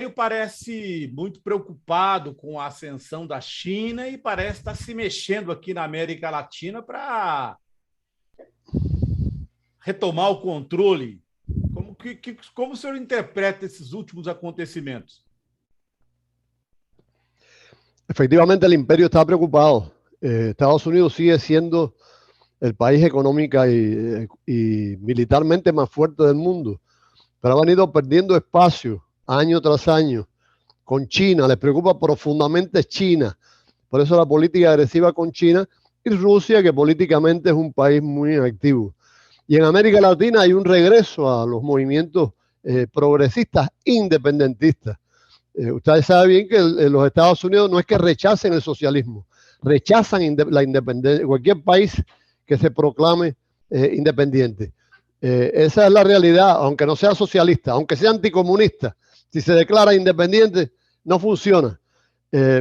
parece muito preocupado com a ascensão da China e parece estar se mexendo aqui na América Latina para retomar o controle. Como o senhor interpreta esses últimos acontecimentos? Efectivamente, el imperio está preocupado. Estados Unidos sigue siendo el país económica y militarmente más fuerte del mundo, pero han ido perdiendo espacio año tras año con China. Les preocupa profundamente China, por eso la política agresiva con China, y Rusia, que políticamente es un país muy activo. Y en América Latina hay un regreso a los movimientos progresistas independentistas. Ustedes saben bien que los Estados Unidos no es que rechacen el socialismo, rechazan la independencia, cualquier país que se proclame independiente. Esa es la realidad, aunque no sea socialista, aunque sea anticomunista. Si se declara independiente, no funciona,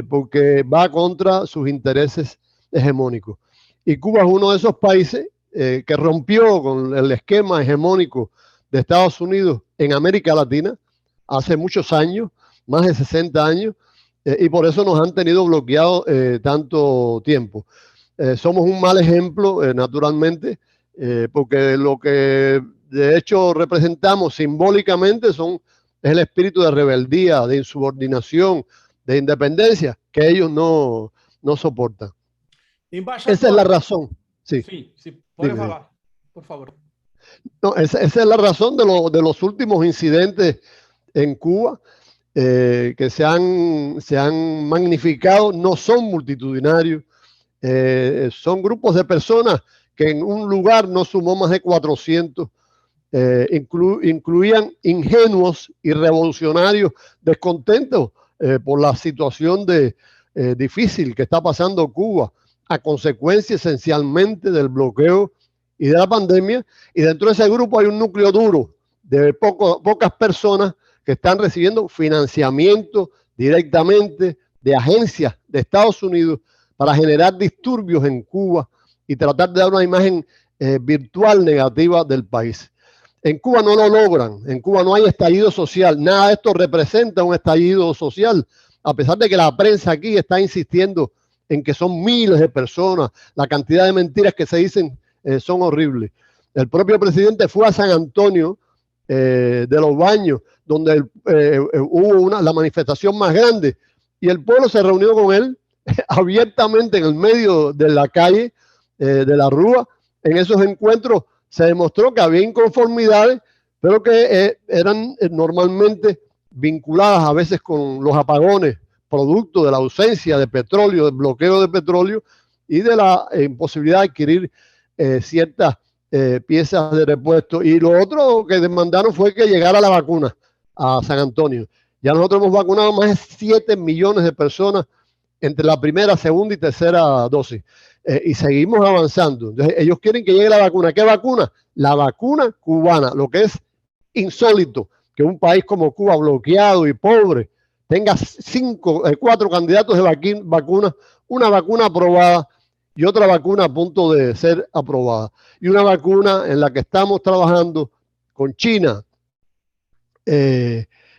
porque va contra sus intereses hegemónicos. Y Cuba es uno de esos países que rompió con el esquema hegemónico de Estados Unidos en América Latina hace muchos años, más de 60 años, y por eso nos han tenido bloqueados tanto tiempo. Somos un mal ejemplo, naturalmente, porque lo que de hecho representamos simbólicamente es el espíritu de rebeldía, de insubordinación, de independencia, que ellos no soportan. Embaixador, esa es la razón. Sí, sí, puede hablar, por favor. No, esa es la razón de los últimos incidentes en Cuba, que se han magnificado. No son multitudinarios, son grupos de personas que en un lugar no sumó más de 400, incluían ingenuos y revolucionarios descontentos por la situación difícil que está pasando Cuba, a consecuencia esencialmente del bloqueo y de la pandemia. Y dentro de ese grupo hay un núcleo duro de pocas personas que están recibiendo financiamiento directamente de agencias de Estados Unidos para generar disturbios en Cuba y tratar de dar una imagen virtual negativa del país. En Cuba no lo logran, en Cuba no hay estallido social, nada de esto representa un estallido social, a pesar de que la prensa aquí está insistiendo en que son miles de personas, la cantidad de mentiras que se dicen son horribles. El propio presidente fue a San Antonio de los Baños, donde hubo la manifestación más grande, y el pueblo se reunió con él abiertamente en el medio de la calle, de la Rúa. En esos encuentros se demostró que había inconformidades, pero que eran normalmente vinculadas a veces con los apagones, producto de la ausencia de petróleo, del bloqueo de petróleo y de la imposibilidad de adquirir ciertas piezas de repuesto. Y lo otro que demandaron fue que llegara la vacuna a San Antonio. Ya nosotros hemos vacunado más de 7 millones de personas entre la primera, segunda y tercera dosis. Y seguimos avanzando. Entonces, ellos quieren que llegue la vacuna. ¿Qué vacuna? La vacuna cubana, lo que es insólito, que un país como Cuba, bloqueado y pobre, tenga 4 candidatos de vacunas, una vacuna aprobada y otra vacuna a punto de ser aprobada. Y una vacuna en la que estamos trabajando con China.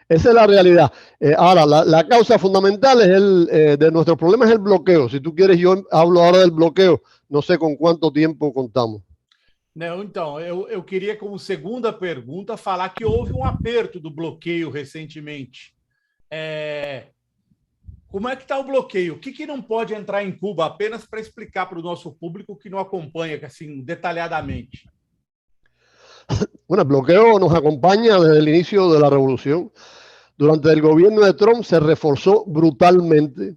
Esa es la realidad. Ahora, la causa fundamental es de nuestros problemas es el bloqueo. Si tú quieres, yo hablo ahora del bloqueo. No sé con cuánto tiempo contamos. Não, então, eu queria, como segunda pergunta, falar que houve um aperto do bloqueio recentemente. Como é que está o bloqueio? O que não pode entrar em Cuba? Apenas para explicar para o nosso público que não acompanha assim, detalhadamente. Bueno, el bloqueo nos acompaña desde el inicio de la revolución. Durante el gobierno de Trump se reforzó brutalmente.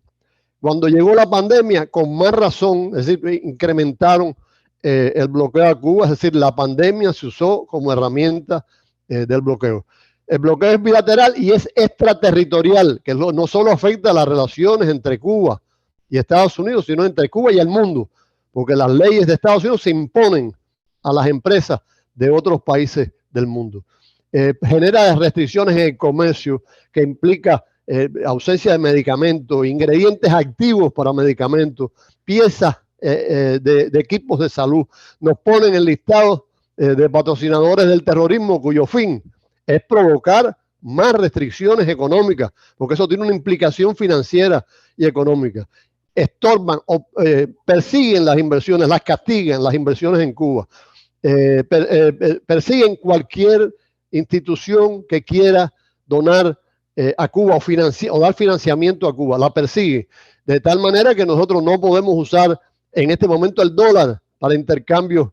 Cuando llegó la pandemia, con más razón, es decir, incrementaron el bloqueo a Cuba, es decir, la pandemia se usó como herramienta del bloqueo. El bloqueo es bilateral y es extraterritorial, que no solo afecta a las relaciones entre Cuba y Estados Unidos, sino entre Cuba y el mundo, porque las leyes de Estados Unidos se imponen a las empresas de otros países del mundo. Genera restricciones en el comercio que implica ausencia de medicamentos, ingredientes activos para medicamentos, piezas de equipos de salud. Nos ponen en listados de patrocinadores del terrorismo cuyo fin es provocar más restricciones económicas, porque eso tiene una implicación financiera y económica. Estorban o persiguen las inversiones, las castigan las inversiones en Cuba. Persiguen cualquier institución que quiera donar a Cuba o dar financiamiento a Cuba, la persigue, de tal manera que nosotros no podemos usar en este momento el dólar para intercambios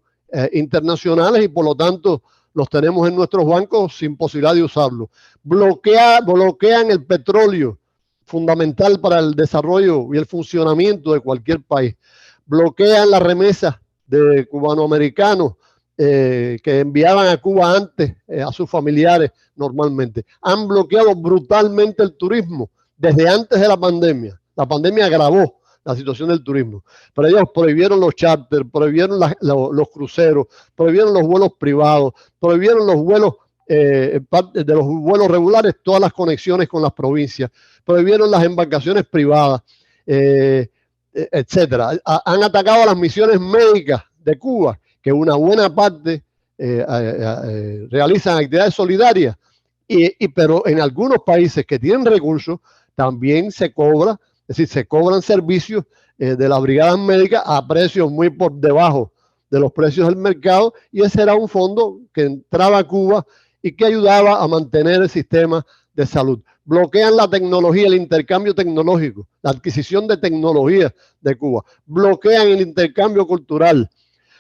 internacionales y por lo tanto los tenemos en nuestros bancos sin posibilidad de usarlo. Bloquean el petróleo, fundamental para el desarrollo y el funcionamiento de cualquier país. Bloquean las remesas de cubanoamericanos que enviaban a Cuba antes a sus familiares normalmente. Han bloqueado brutalmente el turismo desde antes de la pandemia. La pandemia agravó la situación del turismo. Pero ellos prohibieron los charters, prohibieron los cruceros, prohibieron los vuelos privados, prohibieron los vuelos de los vuelos regulares, todas las conexiones con las provincias, prohibieron las embarcaciones privadas, etcétera. Han atacado a las misiones médicas de Cuba, que una buena parte realizan actividades solidarias, pero en algunos países que tienen recursos también se cobra, es decir, se cobran servicios de las brigadas médicas a precios muy por debajo de los precios del mercado, y ese era un fondo que entraba a Cuba y que ayudaba a mantener el sistema de salud. Bloquean la tecnología, el intercambio tecnológico, la adquisición de tecnología de Cuba. Bloquean el intercambio cultural.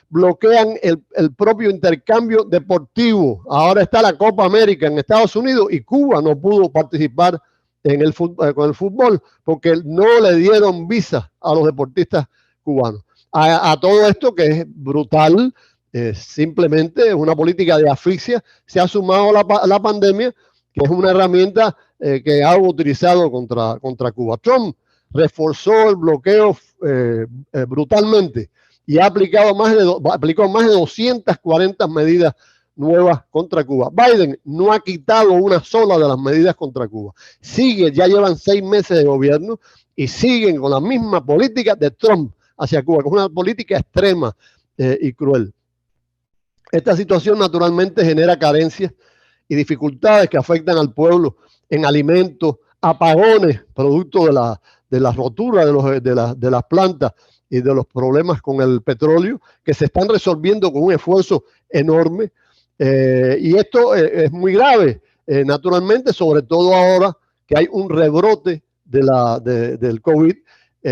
Bloquean el propio intercambio deportivo. Ahora está la Copa América en Estados Unidos y Cuba no pudo participar con el fútbol porque no le dieron visa a los deportistas cubanos. A todo esto, que es brutal, simplemente es una política de asfixia, se ha sumado la pandemia, que es una herramienta que ha utilizado contra Cuba. Trump reforzó el bloqueo brutalmente y aplicó más de 240 medidas nuevas contra Cuba. Biden no ha quitado una sola de las medidas contra Cuba. Ya llevan 6 meses de gobierno y siguen con la misma política de Trump hacia Cuba, que es una política extrema y cruel. Esta situación naturalmente genera carencias y dificultades que afectan al pueblo en alimentos, apagones, producto de la rotura de las plantas y de los problemas con el petróleo, que se están resolviendo con un esfuerzo enorme. Y esto es muy grave, naturalmente, sobre todo ahora que hay un rebrote del COVID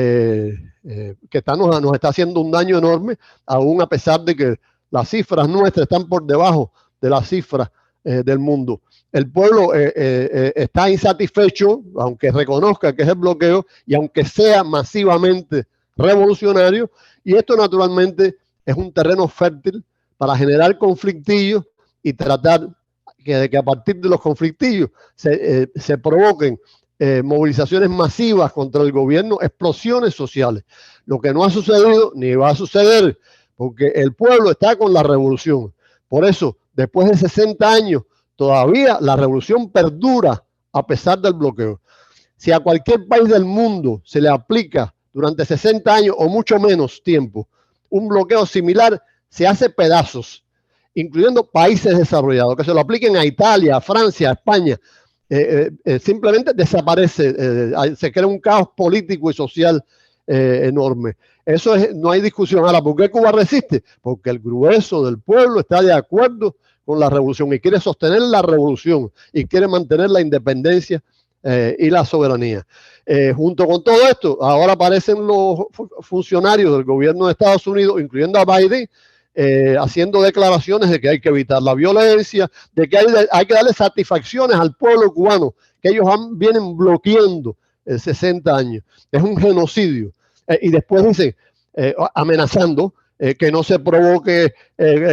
que nos está haciendo un daño enorme, aún a pesar de que las cifras nuestras están por debajo de las cifras del mundo. El pueblo está insatisfecho, aunque reconozca que es el bloqueo y aunque sea masivamente revolucionario, y esto naturalmente es un terreno fértil para generar conflictillos y tratar que a partir de los conflictillos se provoquen movilizaciones masivas contra el gobierno, explosiones sociales. Lo que no ha sucedido ni va a suceder, porque el pueblo está con la revolución. Por eso, después de 60 años, todavía la revolución perdura a pesar del bloqueo. Si a cualquier país del mundo se le aplica durante 60 años o mucho menos tiempo un bloqueo similar, se hace pedazos, incluyendo países desarrollados, que se lo apliquen a Italia, a Francia, a España. Simplemente desaparece, se crea un caos político y social enorme. Eso no hay discusión. Ahora, ¿por qué Cuba resiste? Porque el grueso del pueblo está de acuerdo con la revolución y quiere sostener la revolución y quiere mantener la independencia y la soberanía. Junto con todo esto, ahora aparecen los funcionarios del gobierno de Estados Unidos, incluyendo a Biden, haciendo declaraciones de que hay que evitar la violencia, de que hay que darle satisfacciones al pueblo cubano, que ellos vienen bloqueando 60 años. Es un genocidio. Y después dicen, amenazando que no se provoque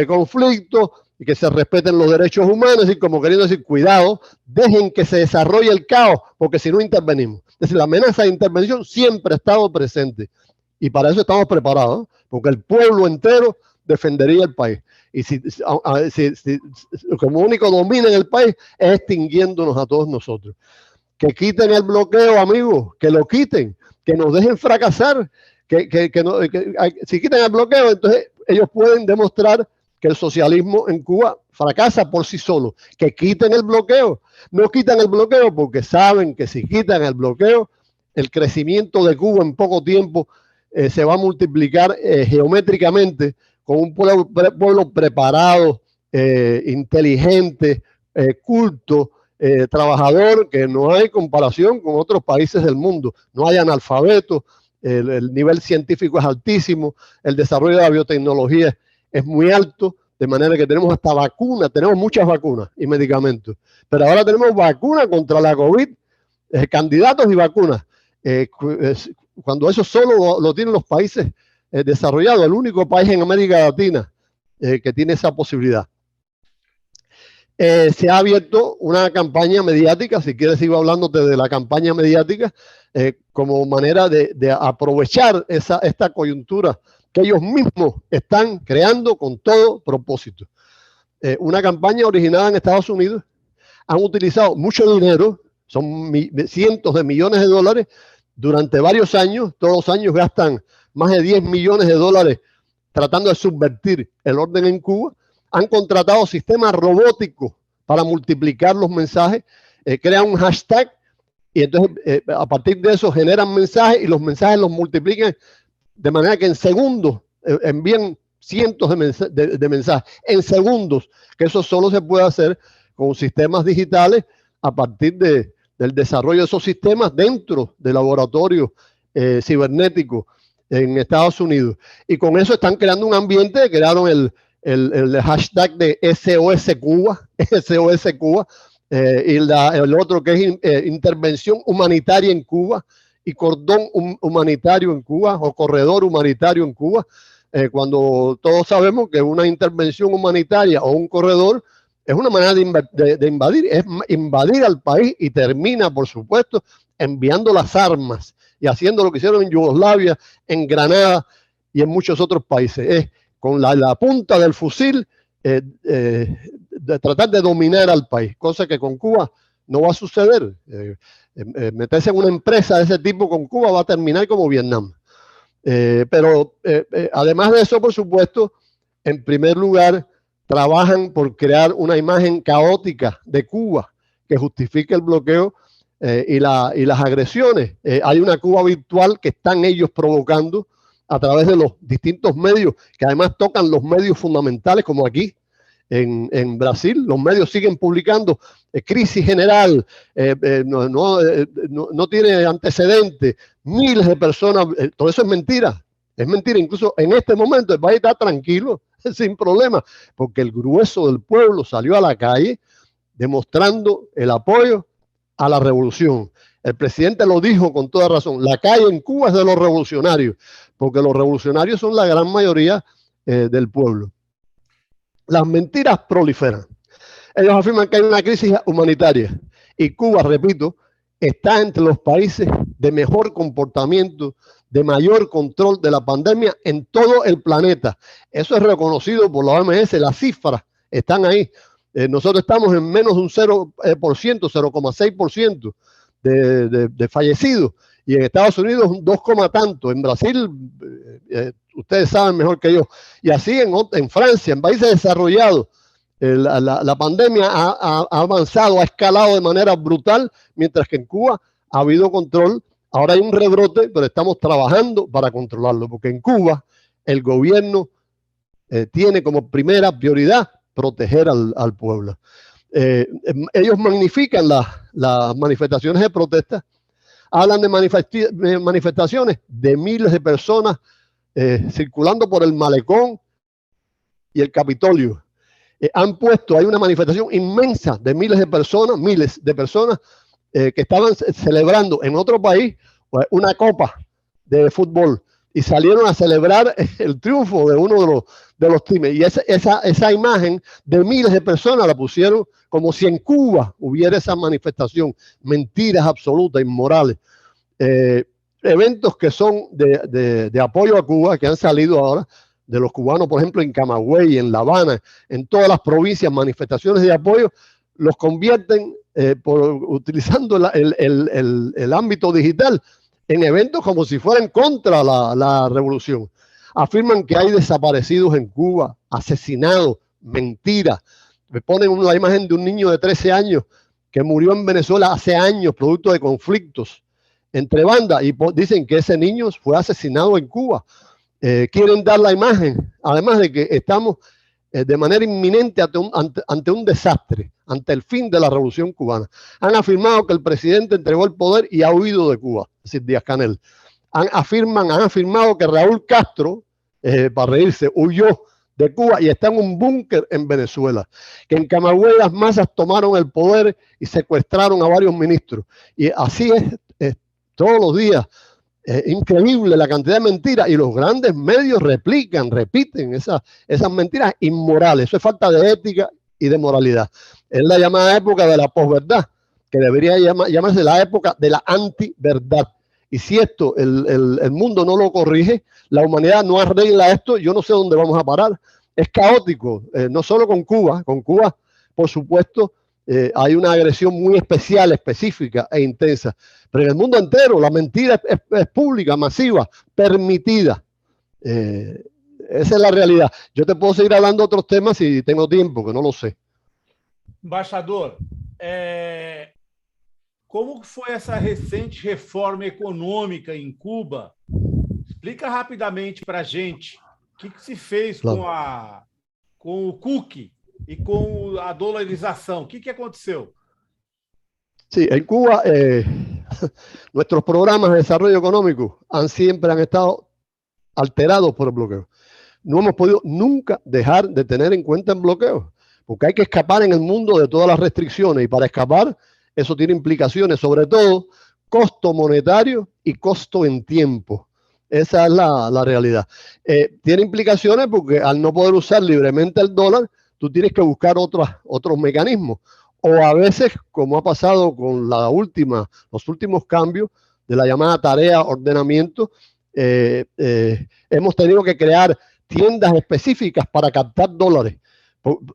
conflicto y que se respeten los derechos humanos, y como queriendo decir, cuidado, dejen que se desarrolle el caos, porque si no intervenimos. Es decir, la amenaza de intervención siempre ha estado presente, y para eso estamos preparados, porque el pueblo entero defendería el país. Y si como único domina en el país es extinguiéndonos a todos nosotros. Que quiten el bloqueo, amigos, que lo quiten, que nos dejen fracasar, si quitan el bloqueo, entonces ellos pueden demostrar que el socialismo en Cuba fracasa por sí solo, que quiten el bloqueo. No quitan el bloqueo porque saben que si quitan el bloqueo, el crecimiento de Cuba en poco tiempo se va a multiplicar geométricamente con un pueblo preparado, inteligente, culto, trabajador, que no hay comparación con otros países del mundo. No hay analfabetos, el nivel científico es altísimo, el desarrollo de la biotecnología es muy alto, de manera que tenemos hasta vacunas, tenemos muchas vacunas y medicamentos, pero ahora tenemos vacunas contra la COVID, candidatos y vacunas. Cuando eso solo lo tienen los países desarrollados, el único país en América Latina que tiene esa posibilidad. Se ha abierto una campaña mediática, si quieres sigo hablándote de la campaña mediática, como manera de aprovechar esta coyuntura que ellos mismos están creando con todo propósito. Una campaña originada en Estados Unidos, han utilizado mucho dinero, son cientos de millones de dólares, durante varios años, todos los años gastan más de 10 millones de dólares tratando de subvertir el orden en Cuba. Han contratado sistemas robóticos para multiplicar los mensajes, crean un hashtag y entonces a partir de eso generan mensajes y los mensajes los multiplican de manera que en segundos envían cientos de mensajes, en segundos, que eso solo se puede hacer con sistemas digitales a partir del desarrollo de esos sistemas dentro de laboratorios cibernéticos en Estados Unidos. Y con eso están creando un ambiente, crearon el hashtag de SOS Cuba, SOS Cuba, y el otro que es intervención humanitaria en Cuba y cordón humanitario en Cuba o corredor humanitario en Cuba, cuando todos sabemos que una intervención humanitaria o un corredor es una manera de invadir, es invadir al país y termina, por supuesto, enviando las armas y haciendo lo que hicieron en Yugoslavia, en Granada y en muchos otros países. Es con la punta del fusil de tratar de dominar al país, cosa que con Cuba no va a suceder. Meterse en una empresa de ese tipo con Cuba va a terminar como Vietnam. Pero además de eso, por supuesto, en primer lugar, trabajan por crear una imagen caótica de Cuba que justifique el bloqueo y las agresiones. Hay una Cuba virtual que están ellos provocando a través de los distintos medios, que además tocan los medios fundamentales, como aquí en Brasil. Los medios siguen publicando crisis general, no tiene antecedentes, miles de personas, todo eso es mentira. Es mentira, incluso en este momento el país está tranquilo, sin problema, porque el grueso del pueblo salió a la calle demostrando el apoyo a la revolución. El presidente lo dijo con toda razón, la calle en Cuba es de los revolucionarios, porque los revolucionarios son la gran mayoría del pueblo. Las mentiras proliferan. Ellos afirman que hay una crisis humanitaria y Cuba, repito, está entre los países de mejor comportamiento, de mayor control de la pandemia en todo el planeta. Eso es reconocido por la OMS, las cifras están ahí. Nosotros estamos en menos de un 0%, 0,6% de fallecidos, y en Estados Unidos un 2, tanto. En Brasil, ustedes saben mejor que yo, y así en Francia, en países desarrollados, la pandemia ha avanzado, ha escalado de manera brutal, mientras que en Cuba ha habido control. Ahora hay un rebrote, pero estamos trabajando para controlarlo, porque en Cuba el gobierno tiene como primera prioridad proteger al pueblo. Ellos magnifican las manifestaciones de protesta, hablan de manifestaciones de miles de personas circulando por el Malecón y el Capitolio. Hay una manifestación inmensa de miles de personas que estaban celebrando en otro país una copa de fútbol y salieron a celebrar el triunfo de uno de los teams. Y esa imagen de miles de personas la pusieron como si en Cuba hubiera esa manifestación. Mentiras absolutas, inmorales. Eventos que son de apoyo a Cuba, que han salido ahora de los cubanos, por ejemplo, en Camagüey, en La Habana, en todas las provincias, manifestaciones de apoyo, los convierten utilizando el ámbito digital en eventos como si fueran contra la revolución. Afirman que hay desaparecidos en Cuba, asesinados, mentiras. Me ponen la imagen de un niño de 13 años que murió en Venezuela hace años, producto de conflictos entre bandas, y dicen que ese niño fue asesinado en Cuba. Quieren dar la imagen, además de que estamos de manera inminente ante un desastre, ante el fin de la revolución cubana. Han afirmado que el presidente entregó el poder y ha huido de Cuba, es decir, Díaz-Canel. Han afirmado que Raúl Castro, para reírse, huyó de Cuba y está en un búnker en Venezuela, que en Camagüey las masas tomaron el poder y secuestraron a varios ministros. Y así es todos los días. Increíble la cantidad de mentiras, y los grandes medios repiten esas mentiras inmorales. Eso es falta de ética y de moralidad. Es la llamada época de la posverdad, que debería llamarse la época de la antiverdad. Y si esto el mundo no lo corrige, la humanidad no arregla esto, yo no sé dónde vamos a parar. Es caótico, no solo con Cuba, por supuesto, hay una agresión muy especial, específica e intensa, pero en el mundo entero la mentira es pública, masiva, permitida. Esa es la realidad. Yo te puedo seguir hablando de otros temas si tengo tiempo, que no lo sé. Embaixador, como foi essa recente reforma econômica em Cuba? Explica rapidamente para a gente o que se fez com o cookie y con la dolarización. ¿Qué aconteceu? Sí, en Cuba nuestros programas de desarrollo económico siempre han estado alterados por el bloqueo. No hemos podido nunca dejar de tener en cuenta el bloqueo, porque hay que escapar en el mundo de todas las restricciones, y para escapar eso tiene implicaciones, sobre todo costo monetario y costo en tiempo. Esa es la realidad. Tiene implicaciones porque al no poder usar libremente el dólar, tú tienes que buscar otros mecanismos. O a veces, como ha pasado con los últimos cambios de la llamada tarea ordenamiento, hemos tenido que crear tiendas específicas para captar dólares.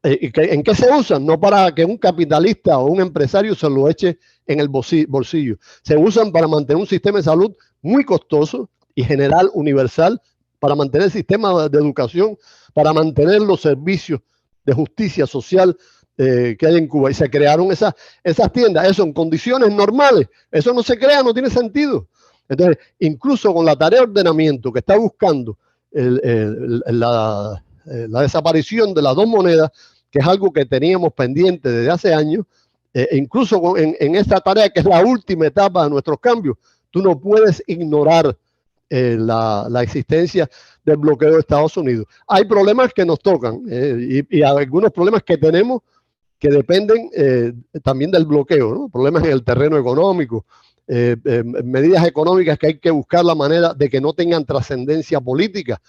¿En qué se usan? No para que un capitalista o un empresario se lo eche en el bolsillo. Se usan para mantener un sistema de salud muy costoso y general, universal, para mantener el sistema de educación, para mantener los servicios de justicia social que hay en Cuba. Y se crearon esas tiendas. Eso en condiciones normales. Eso no se crea, no tiene sentido. Entonces, incluso con la tarea de ordenamiento que está buscando la desaparición de las dos monedas, que es algo que teníamos pendiente desde hace años, incluso en esta tarea, que es la última etapa de nuestros cambios, tú no puedes ignorar la existencia del bloqueo de Estados Unidos. Hay problemas que nos tocan y algunos problemas que tenemos que dependen también del bloqueo, ¿no? Problemas en el terreno económico, medidas económicas que hay que buscar la manera de que no tengan trascendencia política,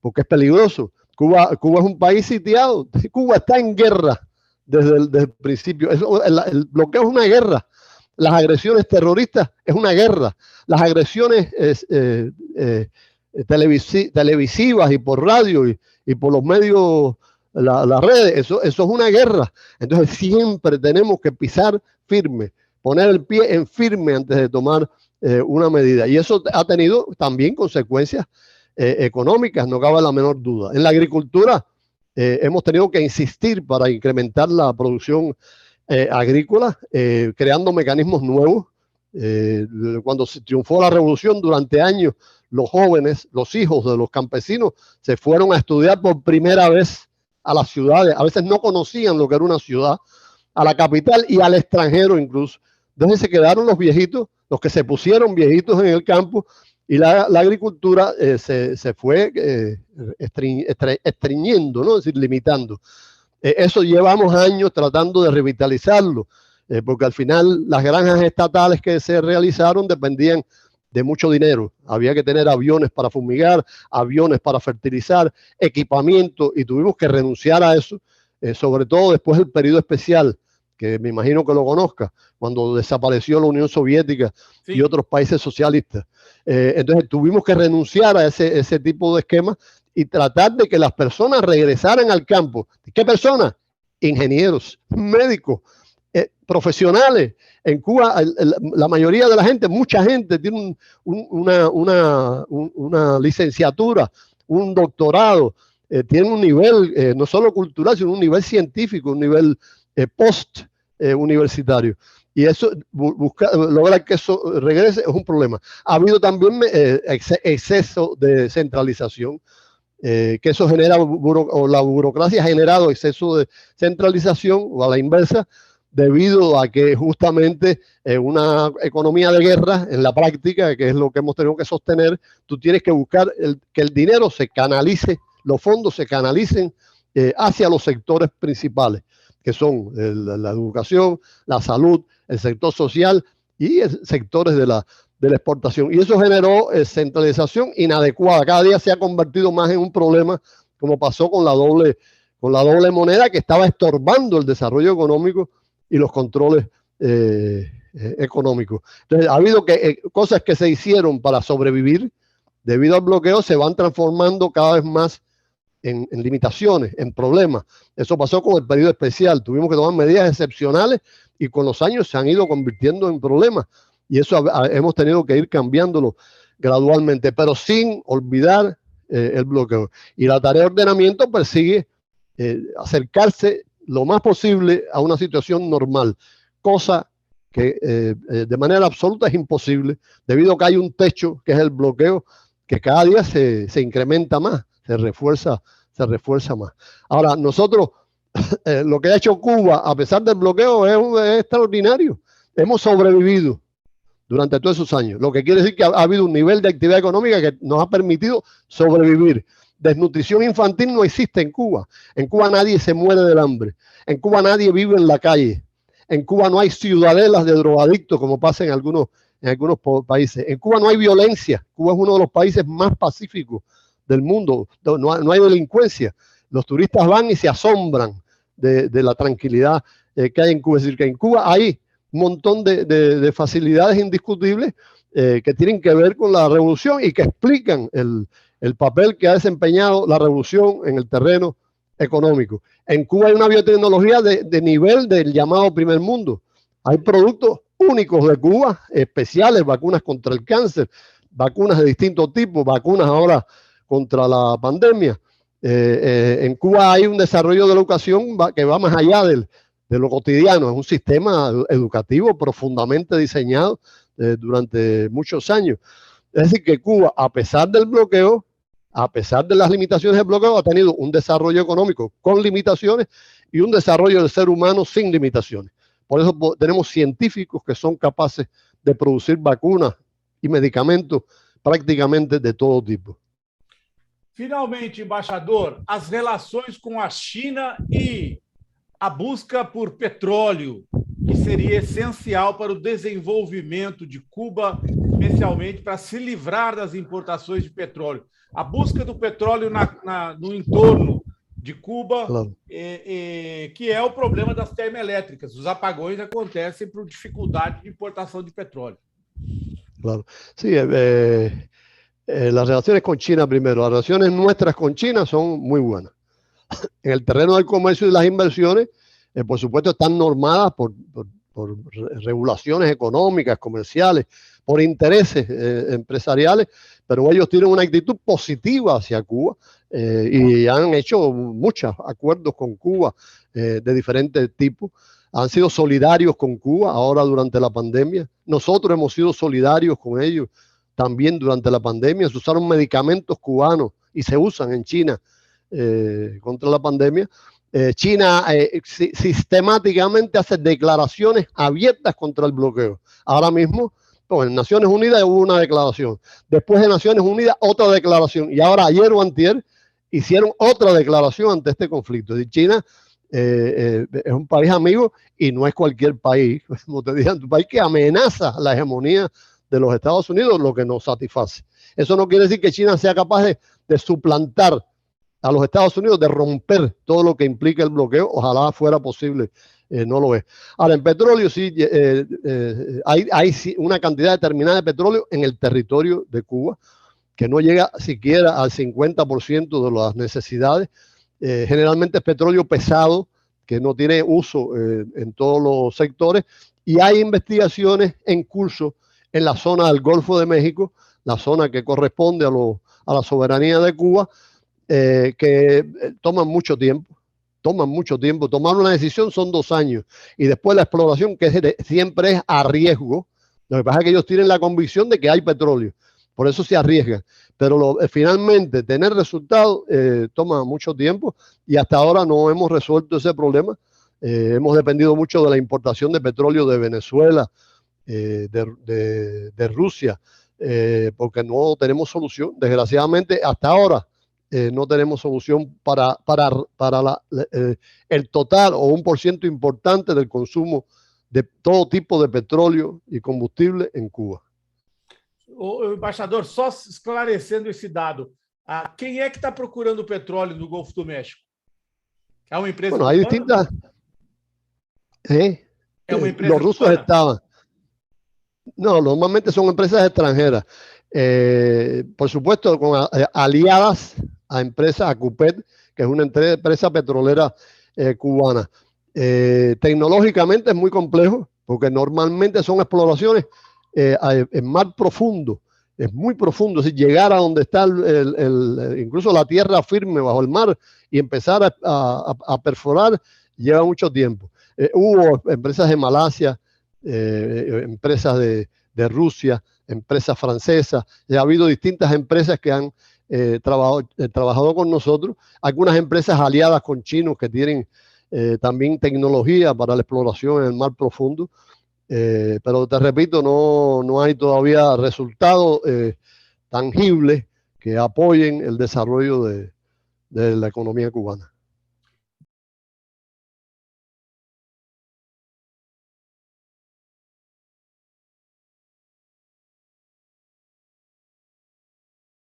porque es peligroso. Cuba es un país sitiado. Cuba está en guerra desde el principio. El bloqueo es una guerra. Las agresiones terroristas es una guerra. Las agresiones televisivas y por radio y por los medios, las redes, eso es una guerra. Entonces siempre tenemos que pisar firme, poner el pie en firme antes de tomar una medida. Y eso ha tenido también consecuencias económicas, no cabe la menor duda. En la agricultura hemos tenido que insistir para incrementar la producción agrícola, creando mecanismos nuevos. Cuando se triunfó la revolución, durante años los jóvenes, los hijos de los campesinos, se fueron a estudiar por primera vez a las ciudades. A veces no conocían lo que era una ciudad, a la capital y al extranjero incluso. Entonces se quedaron los viejitos, los que se pusieron viejitos en el campo, y la agricultura se fue estreñiendo, ¿no? Es decir, limitando. Eso llevamos años tratando de revitalizarlo, porque al final las granjas estatales que se realizaron dependían de mucho dinero. Había que tener aviones para fumigar, aviones para fertilizar, equipamiento, y tuvimos que renunciar a eso, sobre todo después del periodo especial, que me imagino que lo conozca, cuando desapareció la Unión Soviética y otros países socialistas. Entonces tuvimos que renunciar a ese tipo de esquemas y tratar de que las personas regresaran al campo. ¿Qué personas? Ingenieros, médicos, profesionales. En Cuba la mayoría de la gente, mucha gente tiene una licenciatura, un doctorado, tienen un nivel no solo cultural, sino un nivel científico, un nivel post universitario. Y eso, lograr que eso regrese es un problema. Ha habido también exceso de centralización, que eso genera, o la burocracia ha generado exceso de centralización, o a la inversa, debido a que justamente una economía de guerra, en la práctica, que es lo que hemos tenido que sostener, tú tienes que buscar que el dinero se canalice, los fondos se canalicen hacia los sectores principales, que son la educación, la salud, el sector social y sectores de la exportación. Y eso generó centralización inadecuada. Cada día se ha convertido más en un problema, como pasó con la doble moneda, que estaba estorbando el desarrollo económico y los controles económicos. Entonces, ha habido cosas que se hicieron para sobrevivir debido al bloqueo, se van transformando cada vez más en limitaciones, en problemas. Eso pasó con el periodo especial. Tuvimos que tomar medidas excepcionales y con los años se han ido convirtiendo en problemas. Y eso hemos tenido que ir cambiándolo gradualmente, pero sin olvidar el bloqueo. Y la tarea de ordenamiento persigue acercarse lo más posible a una situación normal, cosa que de manera absoluta es imposible, debido a que hay un techo, que es el bloqueo, que cada día se incrementa más, se refuerza más. Ahora, nosotros, lo que ha hecho Cuba, a pesar del bloqueo, es extraordinario. Hemos sobrevivido durante todos esos años, lo que quiere decir que ha habido un nivel de actividad económica que nos ha permitido sobrevivir. Desnutrición infantil no existe en Cuba. En Cuba nadie se muere del hambre. En Cuba nadie vive en la calle. En Cuba no hay ciudadelas de drogadictos como pasa en algunos países. En Cuba no hay violencia. Cuba es uno de los países más pacíficos del mundo. No hay delincuencia. Los turistas van y se asombran de la tranquilidad que hay en Cuba. Es decir, que en Cuba hay un montón de facilidades indiscutibles que tienen que ver con la revolución y que explican el papel que ha desempeñado la revolución en el terreno económico. En Cuba hay una biotecnología de nivel del llamado primer mundo. Hay productos únicos de Cuba, especiales, vacunas contra el cáncer, vacunas de distintos tipos, vacunas ahora contra la pandemia. En Cuba hay un desarrollo de la educación que va más allá de lo cotidiano. Es un sistema educativo profundamente diseñado durante muchos años. Es decir, que Cuba, a pesar del bloqueo, a pesar de las limitaciones del bloqueo, ha tenido un desarrollo económico con limitaciones y un desarrollo del ser humano sin limitaciones. Por eso tenemos científicos que son capaces de producir vacunas y medicamentos prácticamente de todo tipo. Finalmente, embaixador, as relações com a China e a busca por petróleo, que seria essencial para o desenvolvimento de Cuba, especialmente para se livrar das importações de petróleo. A busca do petróleo no entorno de Cuba, claro, que é o problema das termoelétricas. Os apagões acontecem por dificuldade de importação de petróleo. Claro. Sí, las relaciones con China primero. Las relaciones nuestras con China son muy buenas. En el terreno del comercio y las inversiones, por supuesto, están normadas por regulaciones económicas, comerciales, por intereses empresariales, pero ellos tienen una actitud positiva hacia Cuba y han hecho muchos acuerdos con Cuba de diferentes tipos. Han sido solidarios con Cuba ahora durante la pandemia. Nosotros hemos sido solidarios con ellos también durante la pandemia. Se usaron medicamentos cubanos y se usan en China contra la pandemia. China sistemáticamente hace declaraciones abiertas contra el bloqueo. Ahora mismo, pues, en Naciones Unidas hubo una declaración. Después de Naciones Unidas, otra declaración. Y ahora, ayer o antier, hicieron otra declaración ante este conflicto. Y China es un país amigo y no es cualquier país, como te dije, un país que amenaza la hegemonía de los Estados Unidos, lo que nos satisface. Eso no quiere decir que China sea capaz de suplantar a los Estados Unidos, de romper todo lo que implica el bloqueo. Ojalá fuera posible, no lo es. Ahora, en petróleo sí, hay una cantidad determinada de petróleo en el territorio de Cuba, que no llega siquiera al 50% de las necesidades. Generalmente es petróleo pesado, que no tiene uso en todos los sectores, y hay investigaciones en curso en la zona del Golfo de México, la zona que corresponde a a la soberanía de Cuba, que toman mucho tiempo. Tomar una decisión son 2 años y después la exploración, que siempre es a riesgo. Lo que pasa es que ellos tienen la convicción de que hay petróleo, por eso se arriesgan, pero finalmente tener resultados toma mucho tiempo y hasta ahora no hemos resuelto ese problema. Hemos dependido mucho de la importación de petróleo de Venezuela, de Rusia, porque no tenemos solución. Desgraciadamente, hasta ahora no tenemos solución para el total o un % importante del consumo de todo tipo de petróleo y combustible en Cuba. Embaixador, só esclarecendo esse dado, quem é que está procurando petróleo no Golfo do México? É uma empresa cubana? Hay distintas... ¿Es una empresa los rusos cubana? estaban... No, normalmente son empresas extranjeras. Por supuesto, aliadas a empresas, a CUPET, que es una empresa petrolera cubana. Tecnológicamente es muy complejo, porque normalmente son exploraciones en mar profundo. Es muy profundo, es decir, llegar a donde está incluso la tierra firme bajo el mar y empezar a perforar lleva mucho tiempo. Hubo empresas de Malasia, empresas de Rusia, empresas francesas, ha habido distintas empresas que han trabajado con nosotros, algunas empresas aliadas con chinos que tienen también tecnología para la exploración en el mar profundo, pero te repito, no hay todavía resultados tangibles que apoyen el desarrollo de la economía cubana.